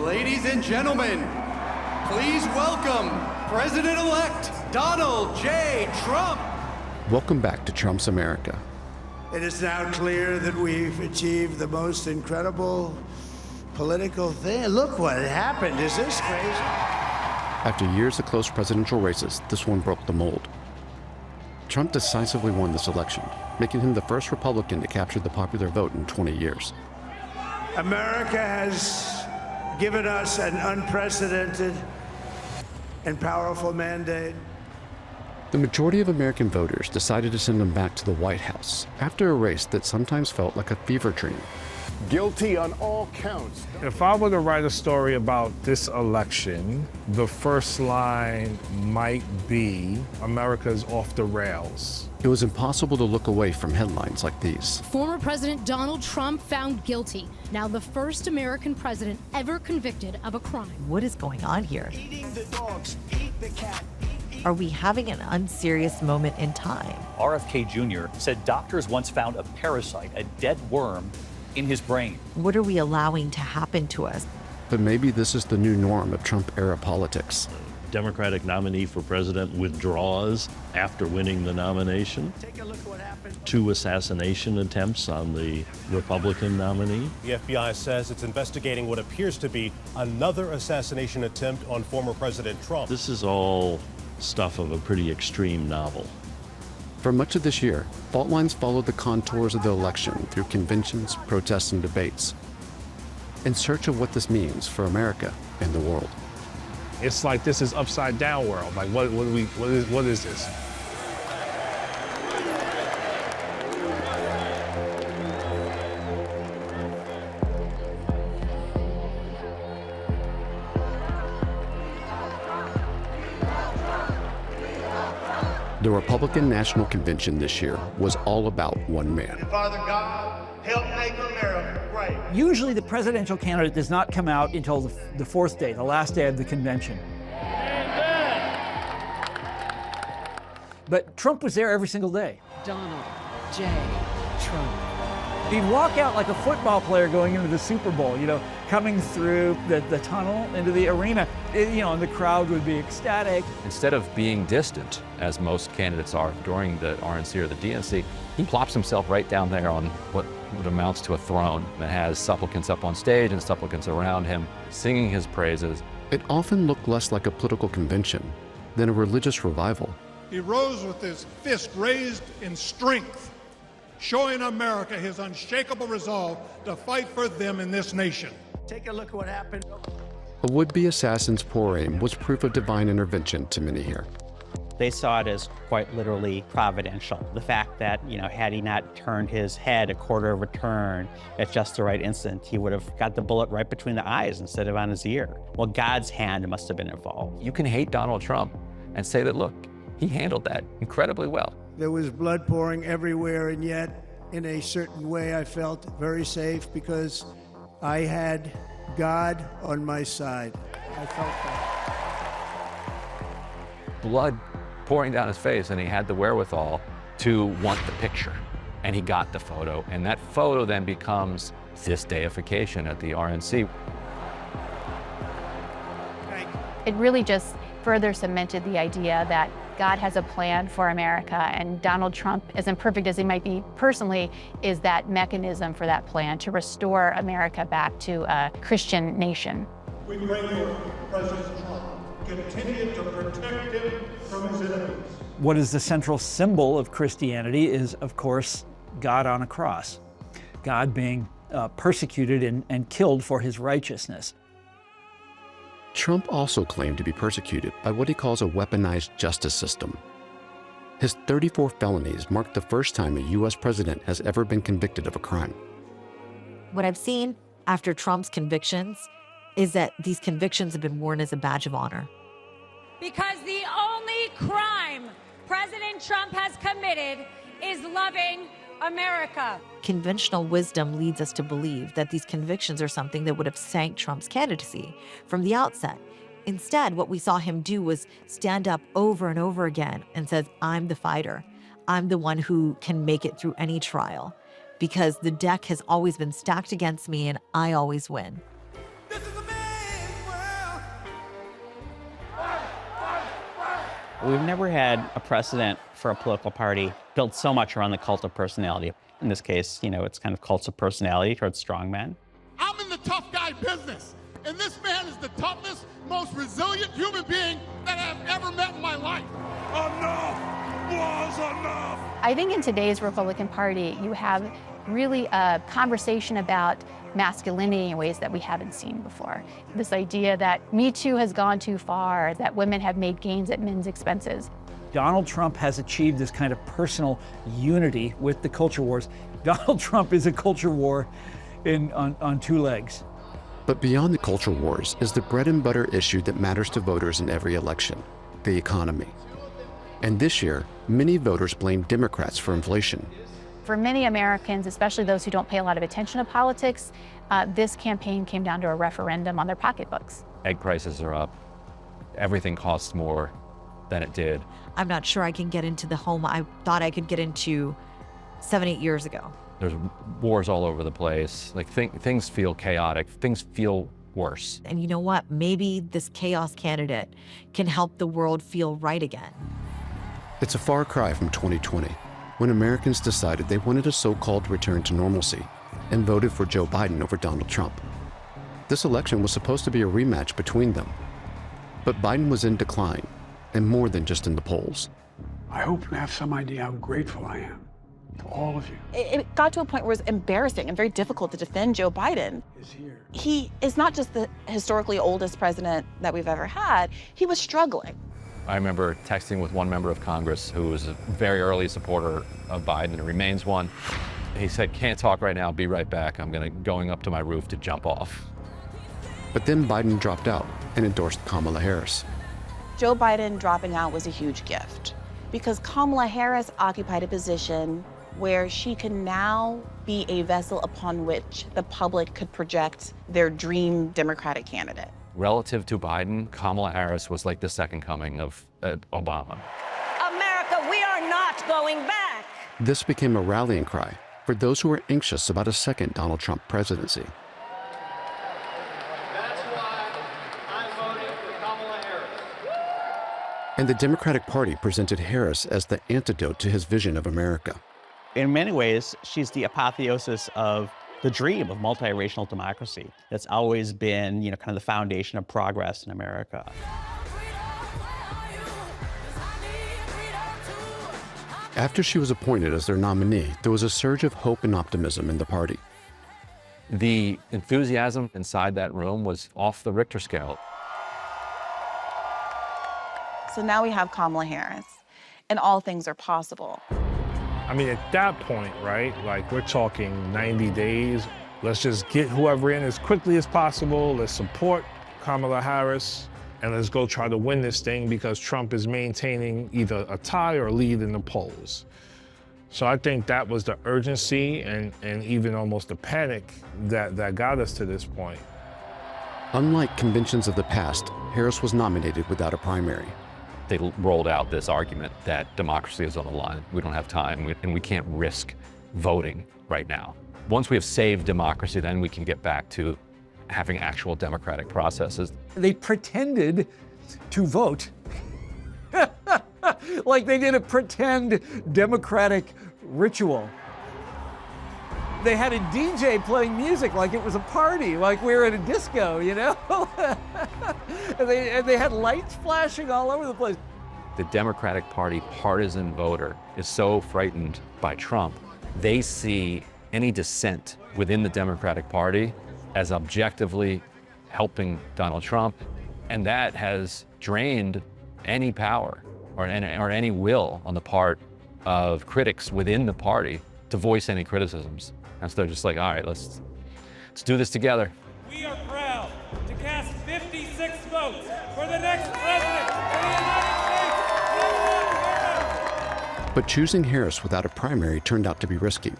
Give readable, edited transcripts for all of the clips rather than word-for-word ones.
Ladies and gentlemen, please welcome President-elect Donald J. Trump. Welcome back to Trump's America. It is now clear that we've achieved the most incredible political thing. Look what happened. Is this crazy? After years of close presidential races, this one broke the mold. Trump decisively won this election, making him the first Republican to capture the popular vote in 20 years. America has given us an unprecedented and powerful mandate. The majority of American voters decided to send him back to the White House after a race that sometimes felt like a fever dream. Guilty on all counts. If I were to write a story about this election, the first line might be, America's off the rails. It was impossible to look away from headlines like these. Former President Donald Trump found guilty. Now the first American president ever convicted of a crime. What is going on here? Eating the dogs, eat the cat. Are we having an unserious moment in time? RFK Jr. said doctors once found a parasite, a dead worm, in his brain. What are we allowing to happen to us? But maybe this is the new norm of Trump-era politics. Democratic nominee for president withdraws after winning the nomination. Take a look at what happened. 2 assassination attempts on the Republican nominee. The FBI says it's investigating what appears to be another assassination attempt on former President Trump. This is all stuff of a pretty extreme novel. For much of this year, fault lines followed the contours of the election through conventions, protests, and debates, in search of what this means for America and the world. It's like this is upside down world. Like what is this? The Republican National Convention this year was all about one man. Father God, help make America great. Usually the presidential candidate does not come out until the fourth day, the last day of the convention. But Trump was there every single day. Donald J. Trump. He'd walk out like a football player going into the Super Bowl, you know, coming through the tunnel into the arena, and the crowd would be ecstatic. Instead of being distant, as most candidates are during the RNC or the DNC, he plops himself right down there on what amounts to a throne that has supplicants up on stage and supplicants around him singing his praises. It often looked less like a political convention than a religious revival. He rose with his fist raised in strength, showing America his unshakable resolve to fight for them in this nation. Take a look at what happened. A would-be assassin's poor aim was proof of divine intervention to many here. They saw it as quite literally providential. The fact that, had he not turned his head a quarter of a turn at just the right instant, he would have got the bullet right between the eyes instead of on his ear. Well, God's hand must have been involved. You can hate Donald Trump and say that, look, he handled that incredibly well. There was blood pouring everywhere, and yet, in a certain way, I felt very safe because I had God on my side. I felt that. Blood pouring down his face, and he had the wherewithal to want the picture. And he got the photo, and that photo then becomes this deification at the RNC. It really just further cemented the idea that God has a plan for America, and Donald Trump, as imperfect as he might be personally, is that mechanism for that plan to restore America back to a Christian nation. We pray for President Trump. Continue to protect him from his enemies. What is the central symbol of Christianity is, of course, God on a cross. God being persecuted and killed for his righteousness. Trump also claimed to be persecuted by what he calls a weaponized justice system. His 34 felonies marked the first time a U.S. president has ever been convicted of a crime. What I've seen after Trump's convictions is that these convictions have been worn as a badge of honor. Because the only crime President Trump has committed is loving America. Conventional wisdom leads us to believe that these convictions are something that would have sank Trump's candidacy from the outset. Instead, what we saw him do was stand up over and over again and says, I'm the fighter. I'm the one who can make it through any trial because the deck has always been stacked against me and I always win. This is a man We've never had a precedent for a political party built so much around the cult of personality. In this case, it's kind of cults of personality towards strongmen. I'm in the tough guy business, and this man is the toughest, most resilient human being that I've ever met in my life. Enough was enough. I think in today's Republican Party, you have really a conversation about masculinity in ways that we haven't seen before. This idea that Me Too has gone too far, that women have made gains at men's expenses. Donald Trump has achieved this kind of personal unity with the culture wars. Donald Trump is a culture war on two legs. But beyond the culture wars is the bread and butter issue that matters to voters in every election, the economy. And this year, many voters blame Democrats for inflation. For many Americans, especially those who don't pay a lot of attention to politics, this campaign came down to a referendum on their pocketbooks. Egg prices are up. Everything costs more than it did. I'm not sure I can get into the home I thought I could get into 7-8 years ago. There's wars all over the place. Like things feel chaotic. Things feel worse. And you know what? Maybe this chaos candidate can help the world feel right again. It's a far cry from 2020, when Americans decided they wanted a so-called return to normalcy and voted for Joe Biden over Donald Trump. This election was supposed to be a rematch between them. But Biden was in decline, and more than just in the polls. I hope you have some idea how grateful I am to all of you. It got to a point where it was embarrassing and very difficult to defend Joe Biden. He is not just the historically oldest president that we've ever had, he was struggling. I remember texting with one member of Congress who was a very early supporter of Biden and remains one. He said, "Can't talk right now, be right back. I'm going up to my roof to jump off." But then Biden dropped out and endorsed Kamala Harris. Joe Biden dropping out was a huge gift because Kamala Harris occupied a position where she can now be a vessel upon which the public could project their dream Democratic candidate. Relative to Biden, Kamala Harris was like the second coming of Obama. America, we are not going back. This became a rallying cry for those who were anxious about a second Donald Trump presidency. That's why I'm voting for Kamala Harris. And the Democratic Party presented Harris as the antidote to his vision of America. In many ways, she's the apotheosis of the dream of multiracial democracy that's always been, kind of the foundation of progress in America. After she was appointed as their nominee, there was a surge of hope and optimism in the party. The enthusiasm inside that room was off the Richter scale. So now we have Kamala Harris, and all things are possible. I mean, at that point, right, like we're talking 90 days. Let's just get whoever in as quickly as possible. Let's support Kamala Harris, and let's go try to win this thing because Trump is maintaining either a tie or a lead in the polls. So I think that was the urgency and even almost the panic that got us to this point. Unlike conventions of the past, Harris was nominated without a primary. They rolled out this argument that democracy is on the line. We don't have time, and we can't risk voting right now. Once we have saved democracy, then we can get back to having actual democratic processes. They pretended to vote like they did a pretend democratic ritual. They had a DJ playing music like it was a party, like we were at a disco, and they had lights flashing all over the place. The Democratic Party partisan voter is so frightened by Trump, they see any dissent within the Democratic Party as objectively helping Donald Trump, and that has drained any power or any will on the part of critics within the party to voice any criticisms. And so they're just like, all right, let's do this together. We are proud to cast 56 votes for the next president of the United States. But choosing Harris without a primary turned out to be risky,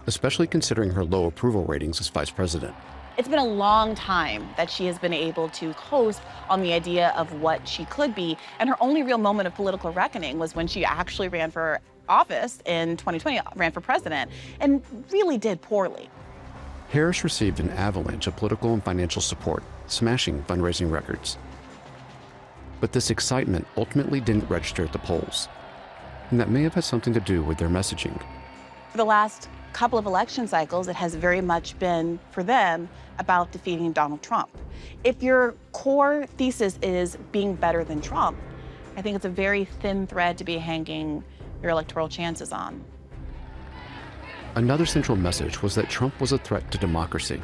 especially considering her low approval ratings as vice president. It's been a long time that she has been able to coast on the idea of what she could be, and her only real moment of political reckoning was when she actually ran for office in 2020, ran for president, and really did poorly. Harris received an avalanche of political and financial support, smashing fundraising records. But this excitement ultimately didn't register at the polls. And that may have had something to do with their messaging. For the last couple of election cycles, it has very much been, for them, about defeating Donald Trump. If your core thesis is being better than Trump, I think it's a very thin thread to be hanging your electoral chances on. Another central message was that Trump was a threat to democracy.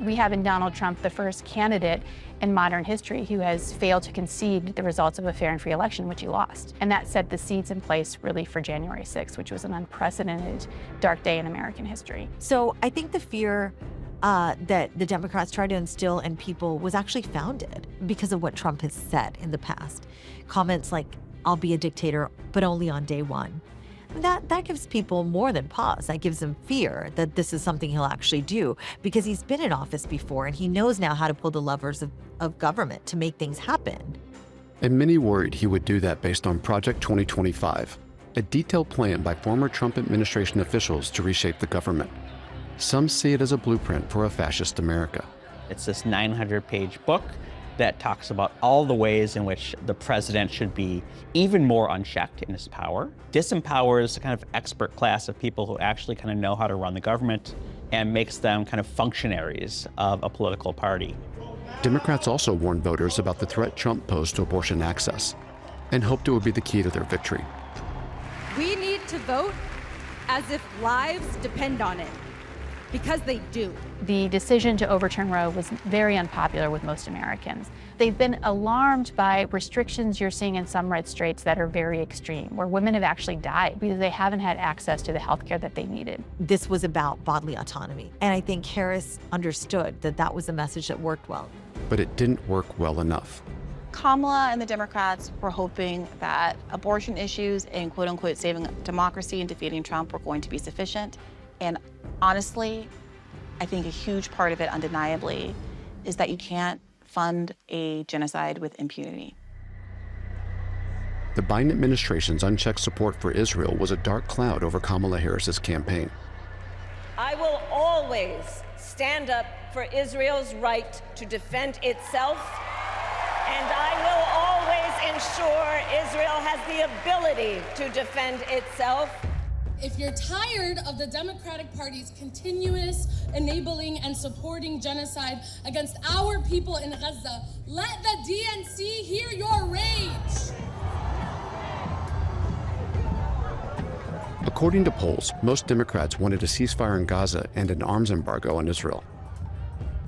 We have in Donald Trump the first candidate in modern history who has failed to concede the results of a fair and free election, which he lost. And that set the seeds in place really for January 6th, which was an unprecedented dark day in American history. So I think the fear that the Democrats tried to instill in people was actually founded because of what Trump has said in the past. Comments like, "I'll be a dictator, but only on day one." That gives people more than pause. That gives them fear that this is something he'll actually do because he's been in office before and he knows now how to pull the levers of government to make things happen. And many worried he would do that based on Project 2025, a detailed plan by former Trump administration officials to reshape the government. Some see it as a blueprint for a fascist America. It's this 900-page book that talks about all the ways in which the president should be even more unchecked in his power, disempowers a kind of expert class of people who actually kind of know how to run the government, and makes them kind of functionaries of a political party. Democrats also warned voters about the threat Trump posed to abortion access and hoped it would be the key to their victory. We need to vote as if lives depend on it, because they do. The decision to overturn Roe was very unpopular with most Americans. They've been alarmed by restrictions you're seeing in some red states that are very extreme, where women have actually died because they haven't had access to the health care that they needed. This was about bodily autonomy. And I think Harris understood that that was a message that worked well. But it didn't work well enough. Kamala and the Democrats were hoping that abortion issues and quote-unquote saving democracy and defeating Trump were going to be sufficient. And honestly, I think a huge part of it, undeniably, is that you can't fund a genocide with impunity. The Biden administration's unchecked support for Israel was a dark cloud over Kamala Harris's campaign. I will always stand up for Israel's right to defend itself, and I will always ensure Israel has the ability to defend itself. If you're tired of the Democratic Party's continuous enabling and supporting genocide against our people in Gaza, let the DNC hear your rage. According to polls, most Democrats wanted a ceasefire in Gaza and an arms embargo on Israel.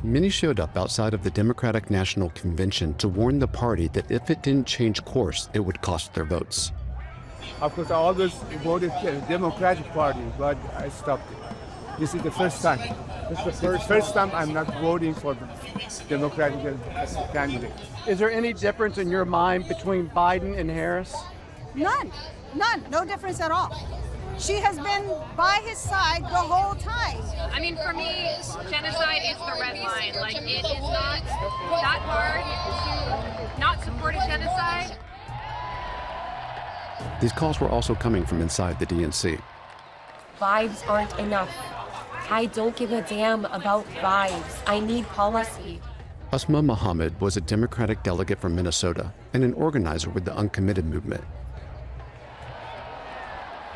Many showed up outside of the Democratic National Convention to warn the party that if it didn't change course, it would cost their votes. Of course, I always voted Democratic Party, but I stopped it. This is the first time. This is the first time I'm not voting for the Democratic candidate. Is there any difference in your mind between Biden and Harris? None. No difference at all. She has been by his side the whole time. I mean, for me, genocide is the red line. Like, it is not that hard to not support a genocide. These calls were also coming from inside the DNC. Vibes aren't enough. I don't give a damn about vibes. I need policy. Asma Muhammad was a Democratic delegate from Minnesota and an organizer with the Uncommitted movement,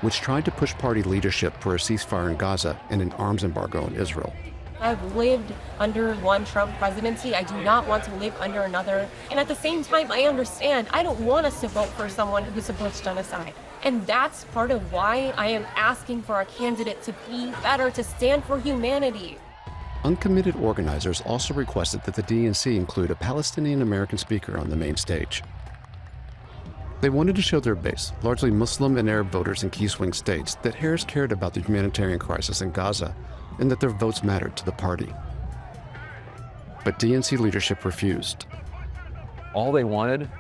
which tried to push party leadership for a ceasefire in Gaza and an arms embargo on Israel. I've lived under one Trump presidency. I do not want to live under another. And at the same time, I understand I don't want us to vote for someone who supports genocide. And that's part of why I am asking for a candidate to be better, to stand for humanity. Uncommitted organizers also requested that the DNC include a Palestinian-American speaker on the main stage. They wanted to show their base, largely Muslim and Arab voters in key swing states, that Harris cared about the humanitarian crisis in Gaza and that their votes mattered to the party. But DNC leadership refused. All they wanted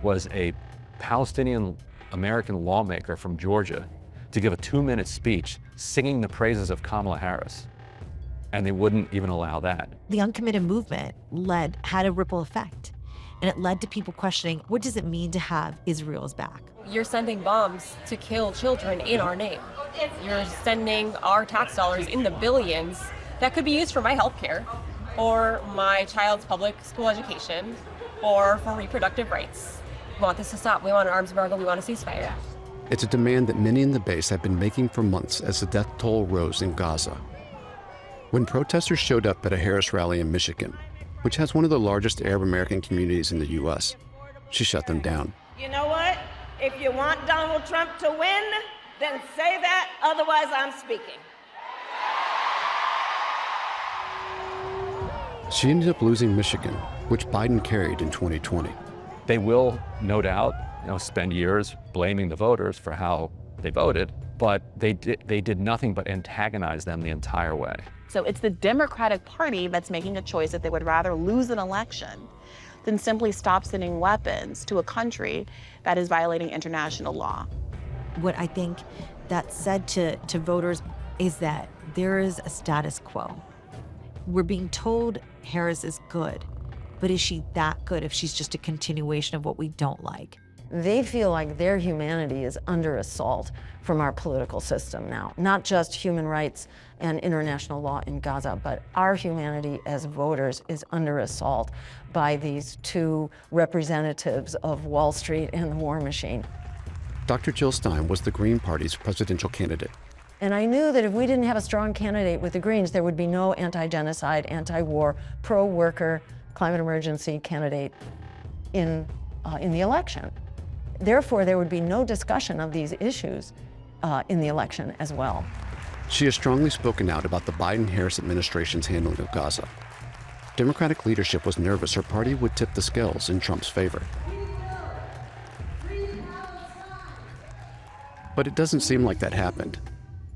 was a Palestinian-American lawmaker from Georgia to give a 2-minute speech singing the praises of Kamala Harris. And they wouldn't even allow that. The Uncommitted movement had a ripple effect. And it led to people questioning, what does it mean to have Israel's back? You're sending bombs to kill children in our name. You're sending our tax dollars in the billions that could be used for my health care, or my child's public school education, or for reproductive rights. We want this to stop. We want an arms embargo. We want a ceasefire. It's a demand that many in the base have been making for months as the death toll rose in Gaza. When protesters showed up at a Harris rally in Michigan, which has one of the largest Arab American communities in the U.S., she shut them down. You know what? If you want Donald Trump to win, then say that, otherwise I'm speaking. She ended up losing Michigan, which Biden carried in 2020. They will, no doubt, spend years blaming the voters for how they voted, but they did nothing but antagonize them the entire way. So it's the Democratic Party that's making a choice that they would rather lose an election than simply stop sending weapons to a country that is violating international law. What I think that said to voters is that there is a status quo. We're being told Harris is good, but is she that good if she's just a continuation of what we don't like? They feel like their humanity is under assault from our political system now. Not just human rights and international law in Gaza, but our humanity as voters is under assault by these two representatives of Wall Street and the war machine. Dr. Jill Stein was the Green Party's presidential candidate. And I knew that if we didn't have a strong candidate with the Greens, there would be no anti-genocide, anti-war, pro-worker, climate emergency candidate in the election. Therefore, there would be no discussion of these issues in the election as well. She has strongly spoken out about the Biden-Harris administration's handling of Gaza. Democratic leadership was nervous her party would tip the scales in Trump's favor. But it doesn't seem like that happened.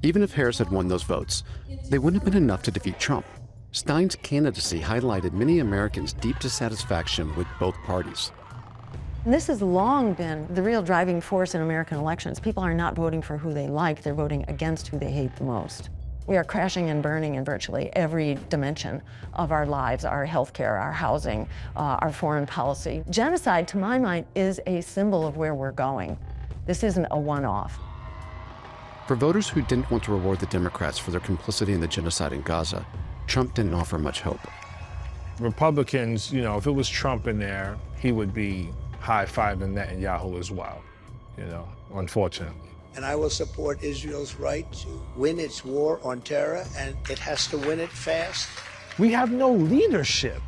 Even if Harris had won those votes, they wouldn't have been enough to defeat Trump. Stein's candidacy highlighted many Americans' deep dissatisfaction with both parties. And this has long been the real driving force in American elections. People are not voting for who they like, they're voting against who they hate the most. We are crashing and burning in virtually every dimension of our lives, our healthcare, our housing, our foreign policy. Genocide, to my mind, is a symbol of where we're going. This isn't a one-off. For voters who didn't want to reward the Democrats for their complicity in the genocide in Gaza, Trump didn't offer much hope. Republicans, if it was Trump in there, he would be high-fiving Netanyahu as well, unfortunately. And I will support Israel's right to win its war on terror, and it has to win it fast. We have no leadership,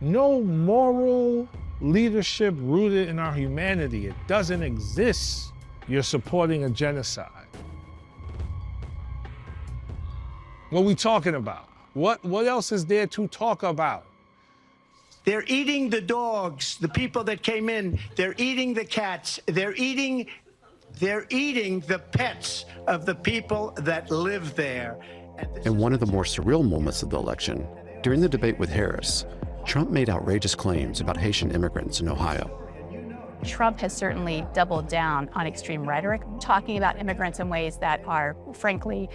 no moral leadership rooted in our humanity. It doesn't exist. You're supporting a genocide. What are we talking about? What else is there to talk about? They're eating the dogs, the people that came in. They're eating the cats. They're eating the pets of the people that live there. In one of the more surreal moments of the election, during the debate with Harris, Trump made outrageous claims about Haitian immigrants in Ohio. Trump has certainly doubled down on extreme rhetoric, talking about immigrants in ways that are, frankly,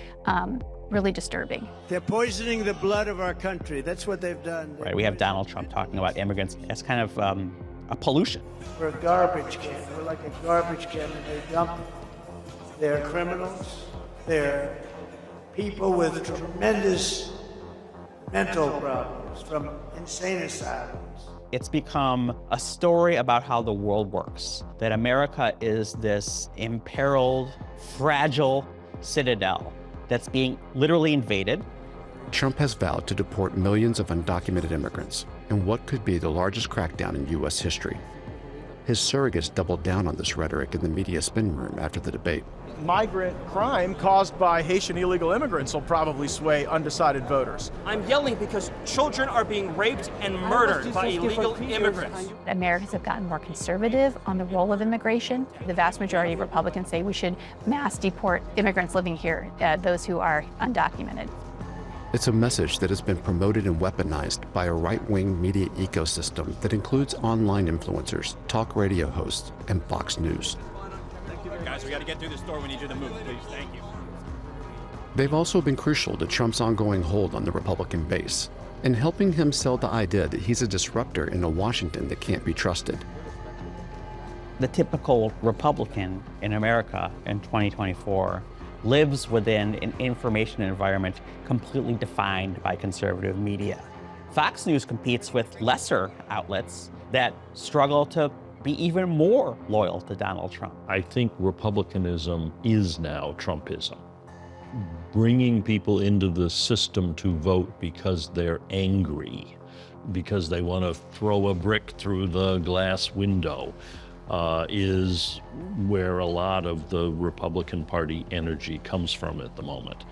really disturbing. They're poisoning the blood of our country. That's what they've done. Right, we have Donald Trump talking about immigrants as kind of a pollution. We're a garbage can. We're like a garbage can that they dump. They're criminals. They're people with tremendous mental problems from insane asylums. It's become a story about how the world works, that America is this imperiled, fragile citadel that's being literally invaded. Trump has vowed to deport millions of undocumented immigrants in what could be the largest crackdown in U.S. history. His surrogates doubled down on this rhetoric in the media spin room after the debate. Migrant crime caused by Haitian illegal immigrants will probably sway undecided voters. I'm yelling because children are being raped and murdered by illegal immigrants. Americans have gotten more conservative on the role of immigration. The vast majority of Republicans say we should mass deport immigrants living here, those who are undocumented. It's a message that has been promoted and weaponized by a right-wing media ecosystem that includes online influencers, talk radio hosts, and Fox News. Guys, we got to get through this door. We need you to move, please. Thank you. They've also been crucial to Trump's ongoing hold on the Republican base and helping him sell the idea that he's a disruptor in a Washington that can't be trusted. The typical Republican in America in 2024 lives within an information environment completely defined by conservative media. Fox News competes with lesser outlets that struggle to be even more loyal to Donald Trump. I think Republicanism is now Trumpism. Bringing people into the system to vote because they're angry, because they want to throw a brick through the glass window, is where a lot of the Republican Party energy comes from at the moment.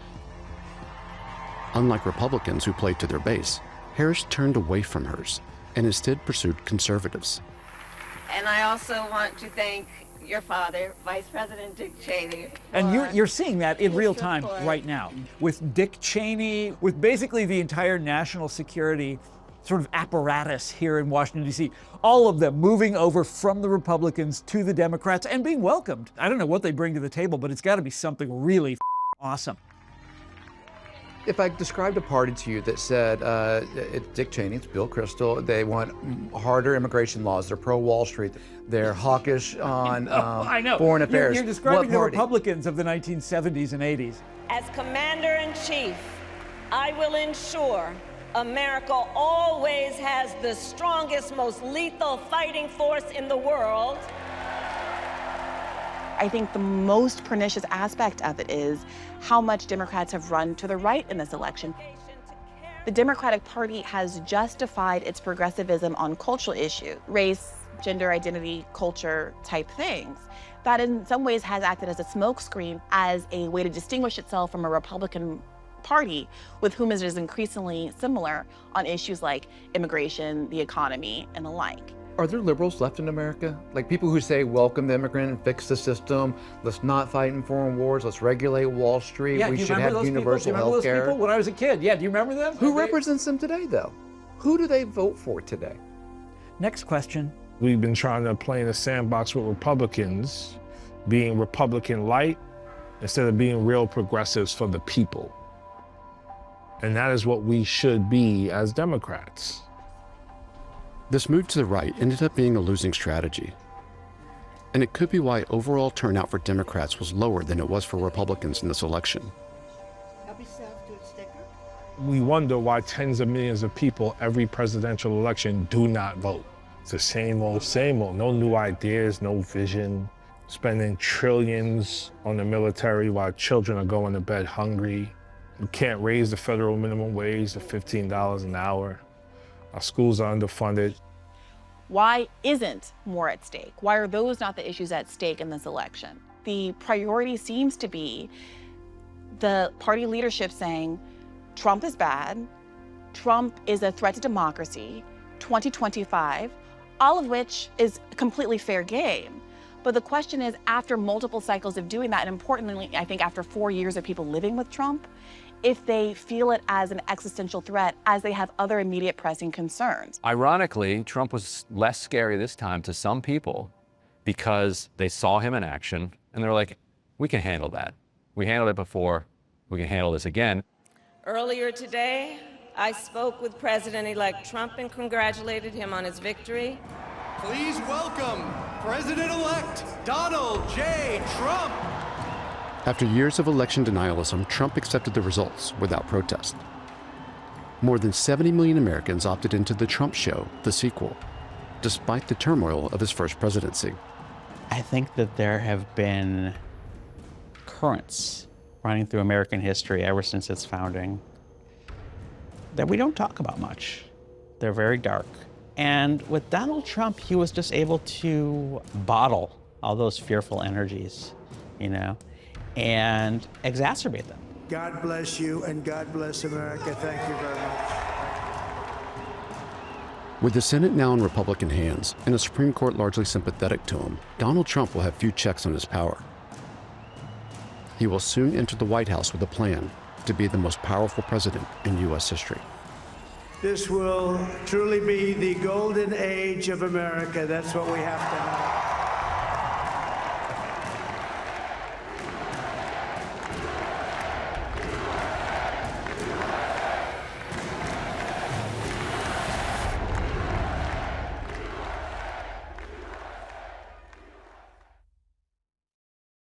Unlike Republicans who played to their base, Harris turned away from hers and instead pursued conservatives. And I also want to thank your father, Vice President Dick Cheney. And you're seeing that in real time right now with Dick Cheney, with basically the entire national security sort of apparatus here in Washington, D.C., all of them moving over from the Republicans to the Democrats and being welcomed. I don't know what they bring to the table, but it's got to be something really awesome. If I described a party to you that said, it's Dick Cheney, it's Bill Kristol, they want harder immigration laws, they're pro-Wall Street, they're hawkish on I know. Foreign affairs. You're describing the Republicans of the 1970s and 80s. As Commander-in-Chief, I will ensure America always has the strongest, most lethal fighting force in the world. I think the most pernicious aspect of it is how much Democrats have run to the right in this election. The Democratic Party has justified its progressivism on cultural issues, race, gender identity, culture type things. That in some ways has acted as a smokescreen, as a way to distinguish itself from a Republican Party with whom it is increasingly similar on issues like immigration, the economy, and the like. Are there liberals left in America? Like people who say, welcome the immigrant and fix the system, let's not fight in foreign wars, let's regulate Wall Street, we should have universal health care. When I was a kid, yeah, do you remember them? Who represents them today, though? Who do they vote for today? Next question. We've been trying to play in the sandbox with Republicans, being Republican light instead of being real progressives for the people. And that is what we should be as Democrats. This move to the right ended up being a losing strategy. And it could be why overall turnout for Democrats was lower than it was for Republicans in this election. We wonder why tens of millions of people every presidential election do not vote. It's the same old, no new ideas, no vision, spending trillions on the military while children are going to bed hungry. We can't raise the federal minimum wage to $15 an hour. Our schools are underfunded. Why isn't more at stake? Why are those not the issues at stake in this election? The priority seems to be the party leadership saying, Trump is bad, Trump is a threat to democracy, 2025, all of which is completely fair game. But the question is, after multiple cycles of doing that, and importantly, I think after 4 years of people living with Trump, if they feel it as an existential threat, as they have other immediate pressing concerns. Ironically, Trump was less scary this time to some people because they saw him in action and they're like, we can handle that. We handled it before, we can handle this again. Earlier today, I spoke with President-elect Trump and congratulated him on his victory. Please welcome President-elect Donald J. Trump. After years of election denialism, Trump accepted the results without protest. More than 70 million Americans opted into The Trump Show, the sequel, despite the turmoil of his first presidency. I think that there have been currents running through American history ever since its founding that we don't talk about much. They're very dark. And with Donald Trump, he was just able to bottle all those fearful energies, you know, and exacerbate them. God bless you and God bless America. Thank you very much. With the Senate now in Republican hands and a Supreme Court largely sympathetic to him, Donald Trump will have few checks on his power. He will soon enter the White House with a plan to be the most powerful president in U.S. history. This will truly be the golden age of America. That's what we have to have.